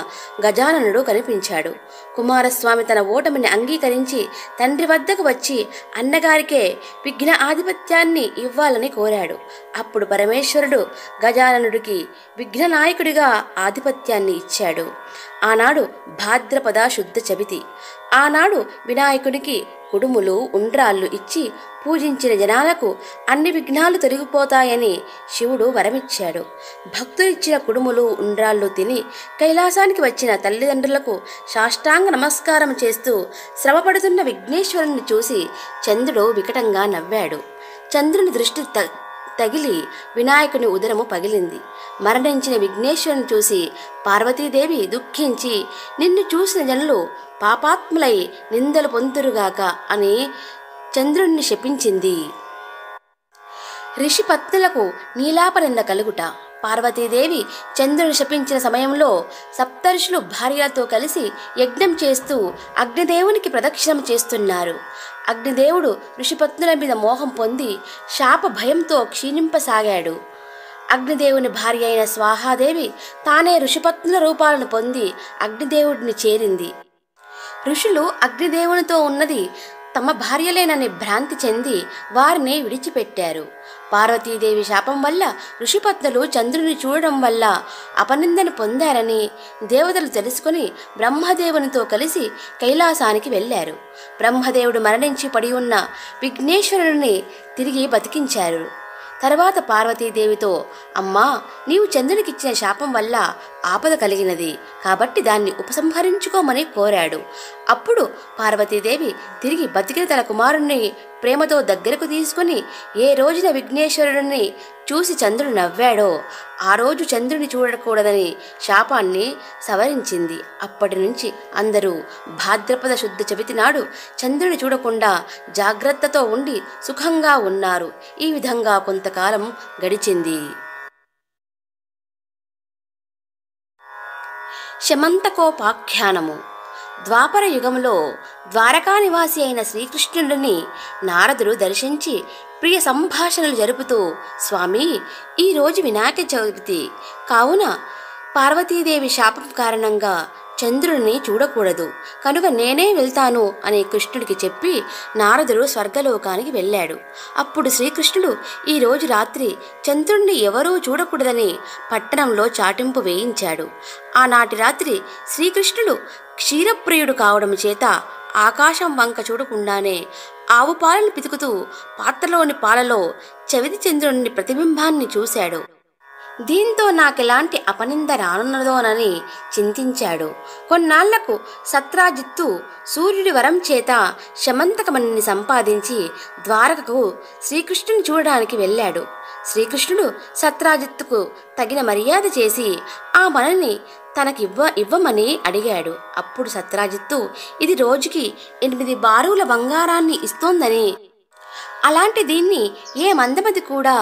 గజాననుడు కనిపించాడు. కుమారస్వామి తన ఓటమిని అంగీకరించి తండ్రి వద్దకు వచ్చి అన్నగారికే విఘ్న ఆధిపత్యాన్ని ఇవ్వాలని కోరాడు. అప్పుడు పరమేశ్వరుడు గజాననుడికి విఘ్ననాయకుడిగా ఆధిపత్యాన్ని ఇచ్చాడు. ఆనాడు భాద్రపద శుద్ధ చవితి. ఆనాడు వినాయకుడికి కుడుములు ఉండ్రాళ్ళు ఇచ్చి పూజించిన జనాలకు అన్ని విఘ్నాలు తొలగిపోతాయని శివుడు వరమిచ్చాడు. భక్తులిచ్చిన కుడుములు ఉండ్రాళ్ళు తిని కైలాసానికి వచ్చిన తల్లిదండ్రులకు సాష్టాంగ నమస్కారం చేస్తూ శ్రమపడుతున్న విఘ్నేశ్వరుణ్ణి చూసి చంద్రుడు వికటంగా నవ్వాడు. చంద్రుని దృష్టి తగిలి వినాయకుని ఉదరము పగిలింది. మరణించిన విఘ్నేశ్వరుని చూసి పార్వతీదేవి దుఃఖించి, నిన్ను చూసిన జనులు పాపాత్ములై నిందలు పొందురుగాక అని చంద్రుణ్ణి శపించింది. ఋషి పత్నులకు నీలాపనింద కలుగుట. పార్వతీదేవి చంద్రుని శపించిన సమయంలో సప్తర్షులు భార్యలతో కలిసి యజ్ఞం చేస్తూ అగ్నిదేవునికి ప్రదక్షిణం చేస్తున్నారు. అగ్నిదేవుడు ఋషిపత్నుల మీద మోహం పొంది శాప భయంతో క్షీణింపసాగాడు. అగ్నిదేవుని భార్య అయిన స్వాహాదేవి తానే ఋషిపత్నుల రూపాలను పొంది అగ్నిదేవుడిని చేరింది. ఋషులు అగ్నిదేవునితో ఉన్నది తమ భార్యలేనని భ్రాంతి చెంది వారిని విడిచిపెట్టారు. పార్వతీదేవి శాపం వల్ల ఋషిపత్నులు చంద్రుని చూడడం వల్ల అపనిందను పొందారని దేవతలు తెలుసుకుని బ్రహ్మదేవునితో కలిసి కైలాసానికి వెళ్ళారు. బ్రహ్మదేవుడు మరణించి పడి ఉన్న విఘ్నేశ్వరుని తిరిగి బతికించారు. తర్వాత పార్వతీదేవితో, అమ్మా, నీవు చంద్రునికిచ్చిన శాపం వల్ల ఆపద కలిగినది కాబట్టి దాన్ని ఉపసంహరించుకోమని కోరాడు. అప్పుడు పార్వతీదేవి తిరిగి బతికిన తన కుమారుణ్ణి ప్రేమతో దగ్గరకు తీసుకుని ఏ రోజున విఘ్నేశ్వరుడిని చూసి చంద్రుడు నవ్వాడో ఆ రోజు చంద్రుని చూడకూడదని శాపాన్ని సవరించింది. అప్పటి నుంచి అందరూ భాద్రపద శుద్ధ చవితి నాడు చంద్రుని చూడకుండా జాగ్రత్తతో ఉండి సుఖంగా ఉన్నారు. ఈ విధంగా కొంతకాలం గడిచింది. శమంతకోపాఖ్యానము. ద్వాపర యుగంలో ద్వారకా నివాసి అయిన శ్రీకృష్ణుడిని నారదుడు దర్శించి ప్రియ సంభాషణలు జరుపుతూ, స్వామి, ఈరోజు వినాయక చవితి కావున పార్వతీదేవి శాపం కారణంగా చంద్రుడిని చూడకూడదు, కనుక నేనే వెళ్తాను అని కృష్ణుడికి చెప్పి నారదుడు స్వర్గలోకానికి వెళ్ళాడు. అప్పుడు శ్రీకృష్ణుడు ఈరోజు రాత్రి చంద్రుడిని ఎవరూ చూడకూడదని పట్టణంలో చాటింపు వేయించాడు. ఆనాటి రాత్రి శ్రీకృష్ణుడు క్షీరప్రియుడు కావడం చేత ఆకాశం వంక చూడకుండానే ఆవు పాలను పితుకుతూ పాత్రలోని పాలలో చవితి చంద్రుని ప్రతిబింబాన్ని చూశాడు. దీంతో నాకెలాంటి అపనింద రానున్నదోనని చింతించాడు. కొన్నాళ్లకు సత్రాజిత్తు సూర్యుడి వరం చేత శమంతకమణిని సంపాదించి ద్వారకకు శ్రీకృష్ణుని చూడడానికి వెళ్ళాడు. శ్రీకృష్ణుడు సత్రాజిత్తుకు తగిన మర్యాద చేసి ఆ మణిని తనకి ఇవ్వమని అడిగాడు. అప్పుడు సత్రాజిత్తు ఇది రోజుకి 8 బారుల బంగారాన్ని ఇస్తోందని, అలాంటి దీన్ని ఏ మందమతి కూడా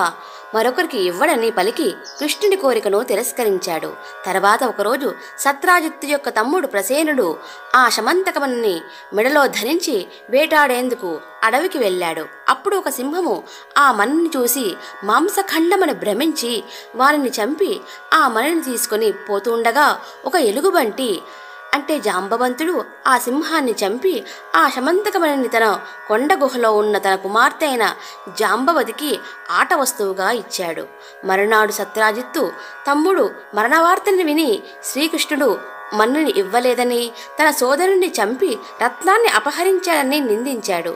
మరొకరికి ఇవ్వడని పలికి కృష్ణుడి కోరికను తిరస్కరించాడు. తర్వాత ఒకరోజు సత్రాజిత్తు యొక్క తమ్ముడు ప్రసేనుడు ఆ శమంతకమణిని మెడలో ధరించి వేటాడేందుకు అడవికి వెళ్ళాడు. అప్పుడు ఒక సింహము ఆ మణిని చూసి మాంసఖండమని భ్రమించి వారిని చంపి ఆ మణిని తీసుకొని పోతుండగా ఒక ఎలుగుబంటి అంటే జాంబవంతుడు ఆ సింహాన్ని చంపి ఆ శమంతకమణిని తన కొండ గుహలో ఉన్న తన కుమార్తె అయిన జాంబవతికి ఆట వస్తువుగా ఇచ్చాడు. మరునాడు సత్రాజిత్తు తమ్ముడు మరణవార్తని విని శ్రీకృష్ణుడు మణిని ఇవ్వలేదని, తన సోదరుణ్ణి చంపి రత్నాన్ని అపహరించాడని నిందించాడు.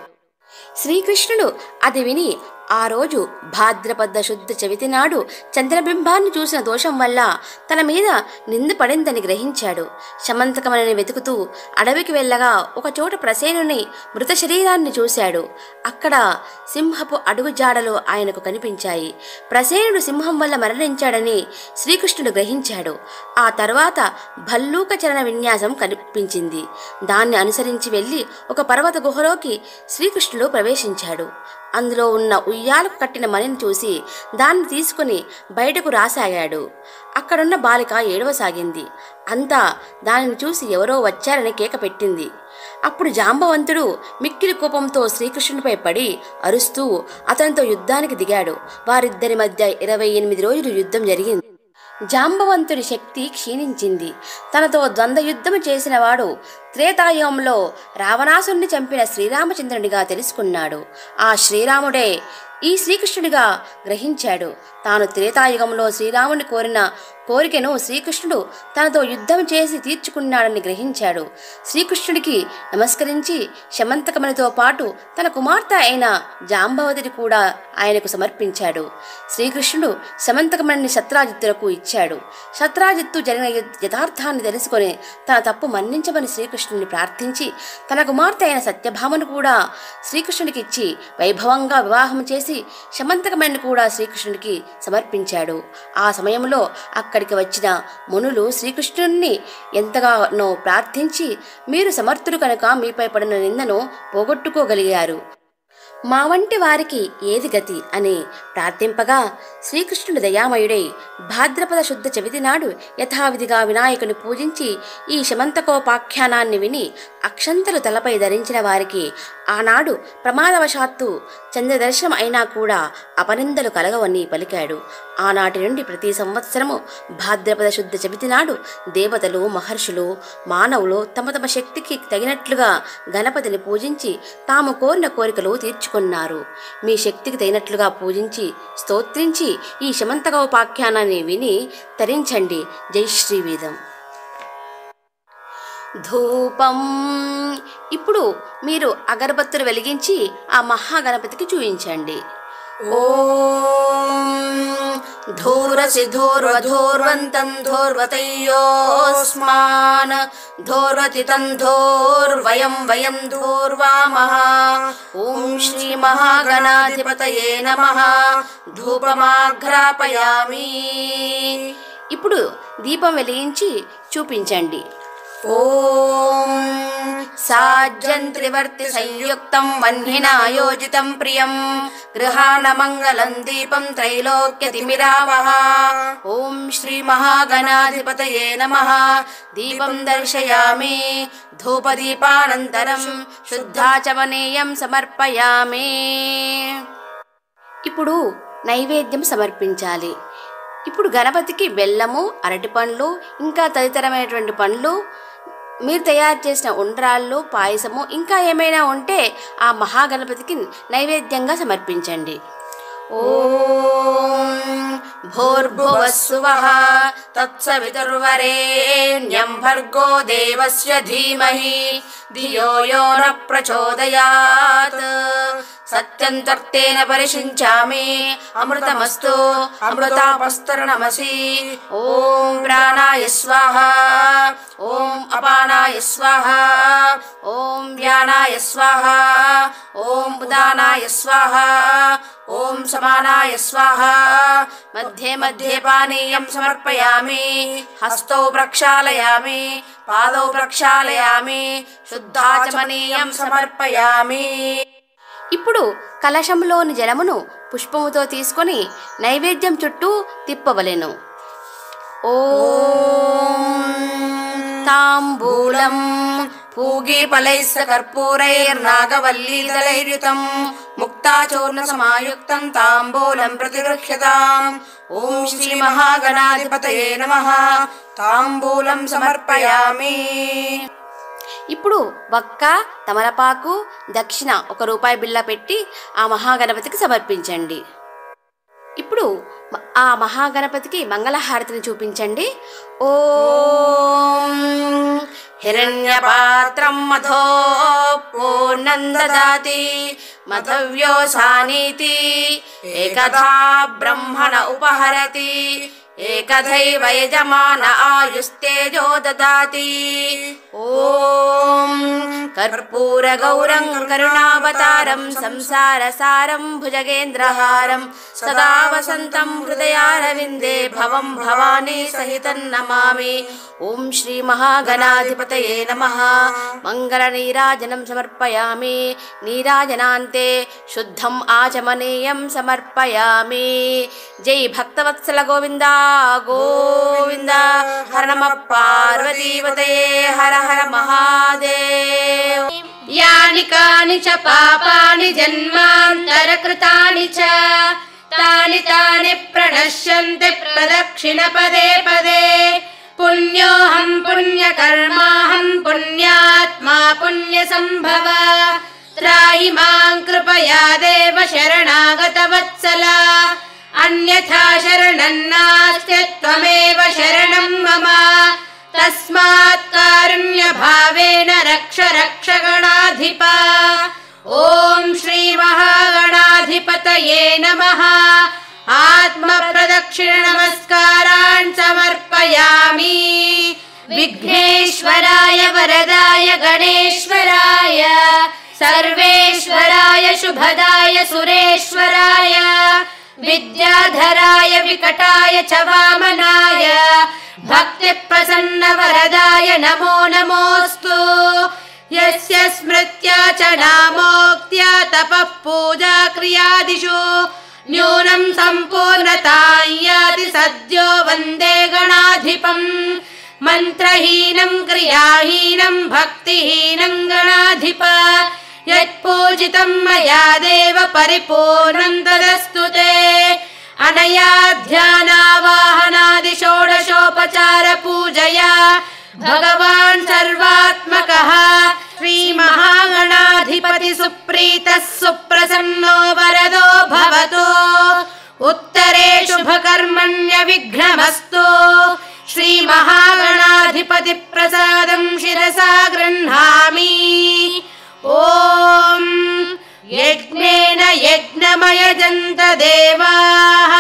శ్రీకృష్ణుడు అది విని ఆ రోజు భాద్రపద శుద్ధ చవితి నాడు చంద్రబింబాన్ని చూసిన దోషం వల్ల తన మీద నింద పడిందని గ్రహించాడు. శమంతకమణిని వెతుకుతూ అడవికి వెళ్ళగా ఒకచోట ప్రసేనుని మృత శరీరాన్ని చూశాడు. అక్కడ సింహపు అడుగుజాడలు ఆయనకు కనిపించాయి. ప్రసేనుడు సింహం వల్ల మరణించాడని శ్రీకృష్ణుడు గ్రహించాడు. ఆ తర్వాత భల్లూక చరణ విన్యాసం కనిపించింది. దాన్ని అనుసరించి వెళ్ళి ఒక పర్వత గుహలోకి శ్రీకృష్ణుడు ప్రవేశించాడు. అందులో ఉన్న ఉయ్యాలకు కట్టిన మణిని చూసి దాన్ని తీసుకుని బయటకు రాసాగాడు. అక్కడున్న బాలిక ఏడవసాగింది. అంతా దానిని చూసి ఎవరో వచ్చారని కేక పెట్టింది. అప్పుడు జాంబవంతుడు మిక్కిలి కోపంతో శ్రీకృష్ణుడిపై పడి అరుస్తూ అతనితో యుద్ధానికి దిగాడు. వారిద్దరి మధ్య 28 రోజులు యుద్ధం జరిగింది. జాంబవంతుడి శక్తి క్షీణించింది. తనతో ద్వంద్వయుద్ధము చేసిన వాడు త్రేతాయుగంలో రావణాసురుని చంపిన శ్రీరామచంద్రునిగా తెలుసుకున్నాడు. ఆ శ్రీరాముడే ఈ శ్రీకృష్ణుడిగా గ్రహించాడు. తాను త్రేతాయుగంలో శ్రీరాముని కోరిన కోరికను శ్రీకృష్ణుడు తనతో యుద్ధం చేసి తీర్చుకున్నాడని గ్రహించాడు. శ్రీకృష్ణుడికి నమస్కరించి శమంతకమణితో పాటు తన కుమార్తె అయిన జాంబవతిని కూడా ఆయనకు సమర్పించాడు. శ్రీకృష్ణుడు శమంతకమణిని సత్రాజిత్తులకు ఇచ్చాడు. సత్రాజిత్తు జరిగిన యథార్థాన్ని తెలుసుకొని తన తప్పు మన్నించమని శ్రీకృష్ణుని ప్రార్థించి తన కుమార్తె అయిన సత్యభామను కూడా శ్రీకృష్ణుడికి ఇచ్చి వైభవంగా వివాహం చేసి శమంతకమణిని కూడా శ్రీకృష్ణుడికి సమర్పించాడు. ఆ సమయంలో అక్కడికి వచ్చిన మునులు శ్రీకృష్ణుడిని ఎంతగానో ప్రార్థించి మీరు సమర్థుడు కనుక మీపై పడిన నిందను పోగొట్టుకోగలిగారు, మా వంటి వారికి ఏది గతి అని ప్రార్థింపగా శ్రీకృష్ణుడు దయామయుడై భాద్రపద శుద్ధ చవితి నాడు యథావిధిగా వినాయకుని పూజించి ఈ శమంతకోపాఖ్యానాన్ని విని అక్షంతలు తలపై ధరించిన వారికి ఆనాడు ప్రమాదవశాత్తు చంద్రదర్శనం అయినా కూడా అపనిందలు కలగవని పలికాడు. ఆనాటి నుండి ప్రతి సంవత్సరము భాద్రపద శుద్ధ చవితి నాడు దేవతలు, మహర్షులు, మానవులు తమ తమ శక్తికి తగినట్లుగా గణపతిని పూజించి తాము కోరిన కోరికలు తీర్చుకున్నారు. మీ శక్తికి తగినట్లుగా పూజించి స్తోత్రించి ఈ శమంతకోపాఖ్యానాన్ని విని తరించండి. జై శ్రీవేదం. ధూపం. ఇప్పుడు మీరు అగరబత్తులు వెలిగించి ఆ మహాగణపతికి చూయించండి. ఓం ధూరసి ధూర్వధూర్వంతం ధూర్వతయ్యోస్మాన్ ధూర్వతి తం ధూర్వయం వయం ధూర్వామః. ఓం శ్రీ మహాగణాధిపతయే నమః. ధూపమాఘ్రాపయామి. ఇప్పుడు దీపం వెలిగించి చూపించండి. ఓం సాజ్యం త్రివర్తి సంయుక్తం వహ్నినా యోజితం ప్రియం గృహాణ మంగళం దీపం త్రైలోక్యతిమిరావహ. ఓం శ్రీ మహాగణాధిపతయే నమః. దీపం దర్శయామి. ధూపదీపానంతరం శుద్ధాచమనీయం సమర్పయామి. ఇప్పుడు నైవేద్యం సమర్పించాలి. ఇప్పుడు గణపతికి బెల్లము, అరటి పండ్లు, ఇంకా తదితరమైనటువంటి పండ్లు, మీరు తయారు చేసిన ఉండ్రాళ్ళు, పాయసము, ఇంకా ఏమైనా ఉంటే ఆ మహాగణపతికి నైవేద్యంగా సమర్పించండి. ఓం భూర్భువస్సువః తత్సవితుర్వరేణ్యం భర్గో దేవస్య ధీమహి ధియో యో న ప్రచోదయాత్. సత్యం తర్తేన పరిషించామి. అమృతమస్తు అమృతాపస్తరణమసి. ఓం ప్రాణాయ స్వాహ. ఓం అపానాయ స్వాహ. ఓం వ్యానాయ స్వాహ. ఓం ఉదానాయ స్వాహ. ఓం సమానాయ స్వాహ. మధ్యే మధ్యే పానీయం సమర్పయామి. హస్తౌ ప్రక్షాళయామి. పాదౌ ప్రక్షాళయామి. శుద్ధాచమనీయం సమర్పయామి. ఇప్పుడు కలశంలోని జలమును పుష్పముతో తీసుకొని నైవేద్యం చుట్టూ తిప్పవలెను. ఓం తాంబూలం పూగీఫలైస్స కర్పూరైర్నాగవల్లీదళైర్యుతం ముక్తాచూర్ణ సమాయుక్తం తాంబూలం ప్రతిగృహ్యతాం. ఓం శ్రీ మహాగణాధిపతయే నమః. తాంబూలం సమర్పయామి. ఇప్పుడు వక్క, తమలపాకు, దక్షిణ ₹1 బిళ్ళ పెట్టి ఆ మహాగణపతికి సమర్పించండి. ఇప్పుడు ఆ మహాగణపతికి మంగళహారతిని చూపించండి. ఓం హిరణ్యపాత్రం మధో పూర్ణం దదాతి మధవ్యోసానీతి ఏకధా బ్రహ్మణ ఉపహరతి ఏకధైవ యజమాన ఆయుస్తేజో దదాతి. ఓం కర్పూర గౌరం కరుణావతారం సంసారసారం భుజగేంద్రహారం సదా వసంతం హృదయారవిందే భవం భవానీ సహితం నమామి. ఓం శ్రీ మహాగణాధిపతయే నమః. మంగళ నీరాజనం సమర్పయామి. నీరాజనాంతే శుద్ధం ఆచమనీయం సమర్పయామి. జై భక్తవత్సల గోవింద గోవింద. హర నమ పార్వతీపతయే. హర హర మహాదేవ్. యాని కాని చ పాపాని జన్మాంతరకృతాని చ తాని తాని ప్రణశ్యంతి ప్రదక్షిణ పదే పదే. పుణ్యోహం పుణ్యకర్మాహం పుణ్యాత్మా పుణ్యసంభవ. త్రాహి మాం కృపయా దేవ శరణాగత వత్సల. అన్యథా శరణం నాస్తి త్వమేవ శరణం మమ. తస్మాత్ కారుణ్య భావేన రక్ష రక్ష గణాధిప. ఓం శ్రీ మహాగణాధిపతయే నమః. ఆత్మ ప్రదక్షిణ నమస్కారాన్ సమర్పయామి. విఘ్నేశ్వరాయ వరదాయ గణేశ్వరాయ సర్వేశ్వరాయ శుభదాయ సురేశ్వరాయ విద్యాధరాయ వికటాయ చ వామనాయ భక్తి ప్రసన్న వరదాయ నమో నమోస్తు. యస్య స్మృత్యా చ నామోక్త్యా తపః పూజా క్రియాదిషు న్యూనం సంపూర్ణతాం యాతి సద్యో వందే గణాధిపం. మంత్రహీనం క్రియాహీనం భక్తిహీనం గణాధిప. యత్పూజితం మయా దేవ పరిపూర్ణం తదస్తు తే. అనయా ధ్యానావాహనాది షోడశోపచార పూజయా భగవాన్ సర్వాత్మకః శ్రీ మహాగణాధిపతి సుప్రీతః సుప్రసన్నో వరదో భవతు. ఉత్తరే శుభకర్మణ్య విఘ్నమస్తు. శ్రీ మహాగణాధిపతి ప్రసాదం శిరసా గృహ్ణామి. ఓం యజ్ఞేన యజ్ఞమయజంత దేవాః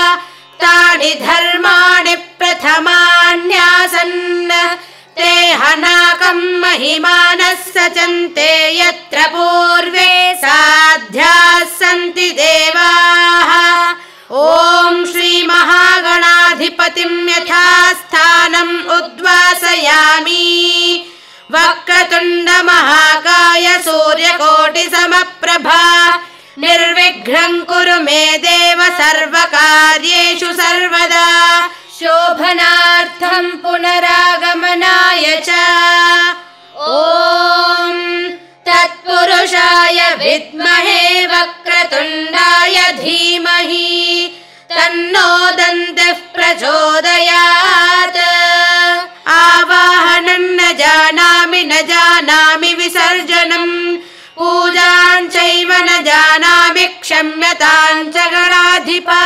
తాని ధర్మాణి ప్రథమాన్యాసన్. తే హనాకం మహిమానః సచంతే యత్ర పూర్వే సాధ్యాः సంతి దేవాః. ఓం శ్రీ మహాగణాధిపతిం యథాస్థానం ఉద్వాసయామి. वक्रतुण्ड महाकाय सूर्यकोटिसमप्रभा निर्विघ्नं कुरु मे देव सर्वकार्येषु सर्वदा शोभनार्थं पुनरागमनाय च ॐ तत्पुरुषाय विद्महे वक्रतुण्डाय धीमहि तन्नो दन्तिः प्रचोदयात् आवाहनं न जानामि विसर्जनं पूजां चैव न जानामि क्षम्यतां च गणाधिपा